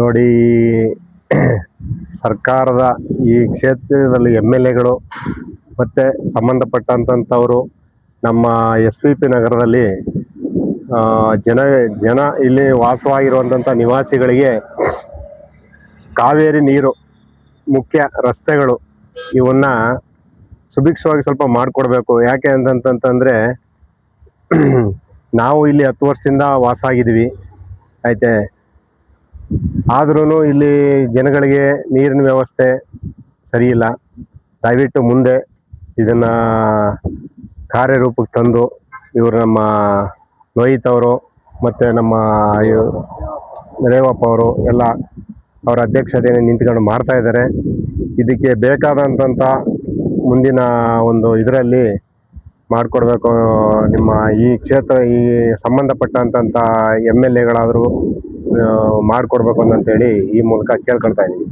ನೋಡಿ, ಸರ್ಕಾರದ ಈ ಕ್ಷೇತ್ರದಲ್ಲಿ MLAಗಳು ಮತ್ತು ಸಂಬಂಧಪಟ್ಟಂಥವರು ನಮ್ಮ SVP ನಗರದಲ್ಲಿ ಜನ ಜನ ಇಲ್ಲಿ ವಾಸವಾಗಿರುವಂಥ ನಿವಾಸಿಗಳಿಗೆ ಕಾವೇರಿ ನೀರು, ಮುಖ್ಯ ರಸ್ತೆಗಳು ಇವನ್ನ ಸುಭಿಕ್ಷವಾಗಿ ಸ್ವಲ್ಪ ಮಾಡಿಕೊಡ್ಬೇಕು. ಯಾಕೆ ಅಂತಂತಂದರೆ ನಾವು ಇಲ್ಲಿ 10 ವರ್ಷದಿಂದ ವಾಸ ಆಗಿದ್ದೀವಿ, ಆಯ್ತೆ. ಆದ್ರೂ ಇಲ್ಲಿ ಜನಗಳಿಗೆ ನೀರಿನ ವ್ಯವಸ್ಥೆ ಸರಿ ಇಲ್ಲ. ದಯವಿಟ್ಟು ಮುಂದೆ ಇದನ್ನು ಕಾರ್ಯರೂಪಕ್ಕೆ ತಂದು ಇವರು ನಮ್ಮ ಲೋಹಿತ್ ಅವರು ಮತ್ತು ನಮ್ಮ ರೇವಪ್ಪ ಅವರು ಎಲ್ಲ ಅವರ ಅಧ್ಯಕ್ಷತೆಯನ್ನು ನಿಂತ್ಕೊಂಡು ಮಾಡ್ತಾ ಇದ್ದಾರೆ. ಇದಕ್ಕೆ ಬೇಕಾದಂಥ ಮುಂದಿನ ಒಂದು ಇದರಲ್ಲಿ ಮಾಡಿಕೊಡ್ಬೇಕು. ನಿಮ್ಮ ಈ ಕ್ಷೇತ್ರ ಈ ಸಂಬಂಧಪಟ್ಟಂಥ MLAಗಳಾದರೂ ಮಾಡಿಕೊಡ್ಬೇಕು ಅಂತೇಳಿ ಈ ಮೂಲಕ ಕೇಳ್ಕೊಳ್ತಾ ಇದ್ದೀನಿ.